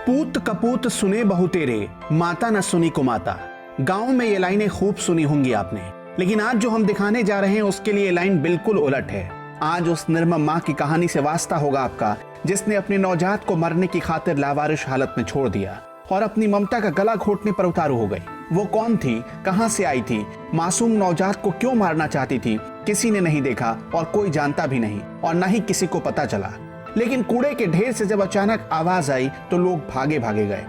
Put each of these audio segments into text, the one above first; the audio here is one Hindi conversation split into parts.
पूत कपूत सुने बहु तेरे, माता न सुनी को माता। गांव में ये लाइनें खूब सुनी होंगी आपने, लेकिन आज जो हम दिखाने जा रहे हैं उसके लिए ये लाइन बिल्कुल उलट है। आज उस निर्मम माँ की कहानी से वास्ता होगा आपका, जिसने अपने नवजात को मरने की खातिर लावारिश हालत में छोड़ दिया और अपनी ममता का गला घोटने पर उतारू हो गई। वो कौन थी, कहां से आई थी, मासूम नवजात को क्यों मारना चाहती थी, किसी ने नहीं देखा और कोई जानता भी नहीं और न ही किसी को पता चला। लेकिन कूड़े के ढेर से जब अचानक आवाज आई तो लोग भागे भागे गए।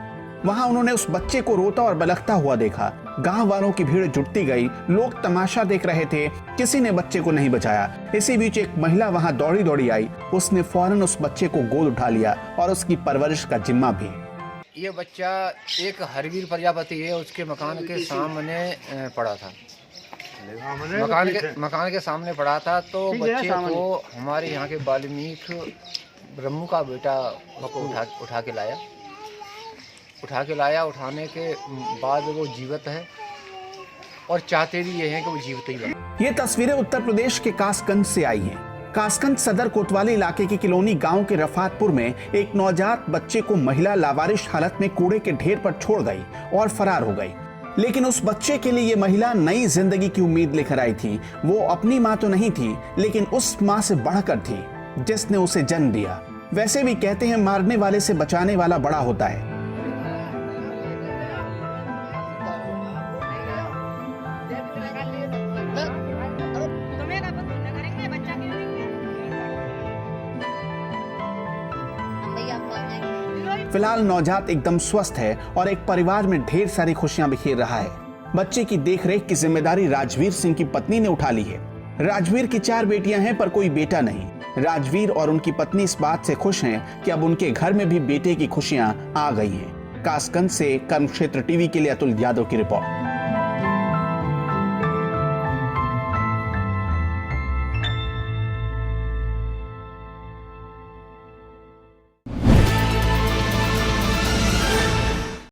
वहां उन्होंने उस बच्चे को रोता और बलखता हुआ देखा। गांव वालों की भीड़ जुटती गई, लोग तमाशा देख रहे थे, किसी ने बच्चे को नहीं बचाया। इसी बीच एक महिला वहां दौड़ी दौड़ी आई, उसने फौरन उस बच्चे को गोद उठा लिया और उसकी परवरिश का जिम्मा भी। ये बच्चा एक हरवीर प्रजापति है, उसके मकान के सामने पड़ा था। मकान के सामने पड़ा था तो बच्चे को हमारे यहाँ के वाल्मीकि ब्रह्मू का बेटा उठा के लाया। उठाने के बाद वो जीवित है और चाहते भी ये हैं कि वो जीवित ही रहे। ये तस्वीरें उत्तर प्रदेश के कासगंज से आई हैं। कासगंज सदर कोतवाली इलाके की किलोनी गांव के रफातपुर में एक नवजात बच्चे को महिला लावारिश हालत में कूड़े के ढेर पर छोड़ गई और फरार हो गई। लेकिन उस बच्चे के लिए ये महिला नई जिंदगी की उम्मीद लेकर आई थी। वो अपनी मां तो नहीं थी, लेकिन उस मां से बढ़कर थी जिसने उसे जन्म दिया। वैसे भी कहते हैं मारने वाले से बचाने वाला बड़ा होता है। फिलहाल नवजात एकदम स्वस्थ है और एक परिवार में ढेर सारी खुशियां बिखेर रहा है। बच्चे की देखरेख की जिम्मेदारी राजवीर सिंह की पत्नी ने उठा ली है। राजवीर की 4 बेटियां हैं पर कोई बेटा नहीं। राजवीर और उनकी पत्नी इस बात से खुश हैं कि अब उनके घर में भी बेटे की खुशियां आ गई हैं। कासगंज से कर्म क्षेत्र टीवी के लिए अतुल यादव की रिपोर्ट।